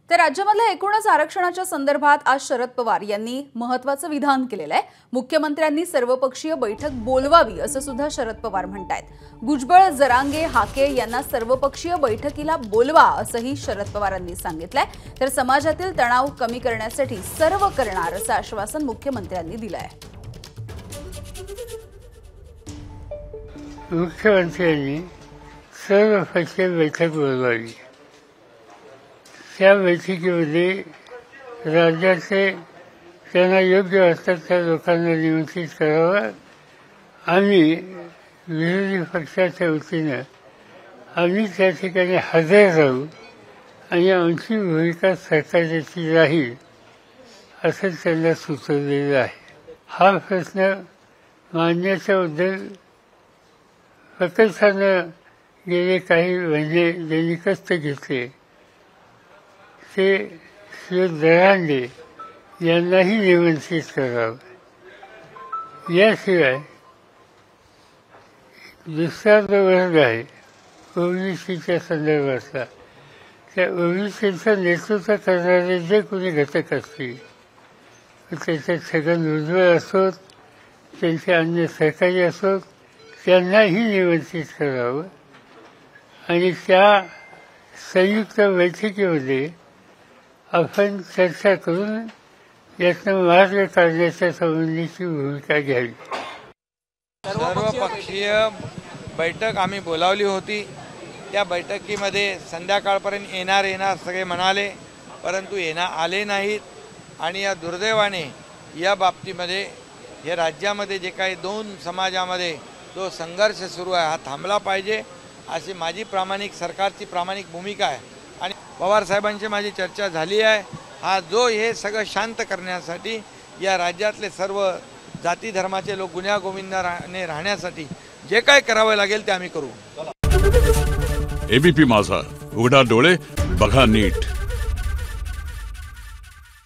तर राज्यामधल्या एकूणच आरक्षणाच्या संदर्भात आज शरद पवार यांनी महत्त्वाचं विधान केलेलं आहे। मुख्यमंत्र्यांनी सर्वपक्षीय बैठक बोलवावी असं सुद्धा शरद पवार म्हणतायत। भुजबळ, जरांगे, हाके यांना सर्वपक्षीय बैठकीला बोलवा असंही शरद पवारांनी सांगितलंय। तर समाजातील तणाव कमी करण्यासाठी सर्व करणार असं आश्वासन मुख्यमंत्र्यांनी दिलंय। मुख्यमंत्र्यांनी सर्वपक्षीय बैठक बोलवावी। त्या बैठकीमध्ये राज्याचे त्यांना योग्य असतात त्या लोकांना निमंत्रित करावं आणि विरोधी पक्षाच्या वतीनं आम्ही त्या ठिकाणी हजर राहू आणि आमची भूमिका सरकारची राहील असं त्यांना सुचवलेलं आहे। हा प्रश्न मांडण्याच्याबद्दल प्रकर्षानं गेले काही महिने ज्यांनी कष्ट घेतले ते श्री जरांगे यांनाही निमंत्रित करावं। याशिवाय दुसरा जो वर्ग आहे ओबीसीच्या संदर्भातला, त्या ओबीसीचं नेतृत्व करणारे जे कोणी घटक असतील त्याच्यात छगन भुजबळ असोत, त्यांचे अन्य सहकारी असोत, त्यांनाही निमंत्रित करावं आणि त्या संयुक्त बैठकीमध्ये आपण चर्चा करून यातनं मार्ग काढण्याच्या संबंधीची भूमिका घ्यावी। सर्वपक्षीय बैठक आम्ही बोलावली होती। त्या बैठकीमध्ये संध्याकाळपर्यंत येणार सगळे म्हणाले, परंतु आले नाहीत आणि या दुर्दैवाने या बाबतीमध्ये या राज्यामध्ये जे काही दोन समाजामध्ये जो संघर्ष सुरू आहे हा थांबला पाहिजे अशी माझी सरकारची प्रामाणिक भूमिका आहे। आणि पवार साहेबांची माझी चर्चा झाली आहे। हा जो हे सगळं शांत करण्यासाठी या राज्यातले सर्व जाती धर्माचे लोक गुण्यागोविंदाने राहण्यासाठी जे काय करावं लागेल ते आम्ही करू। एबीपी माझा, उघडा डोळे बघा नीट।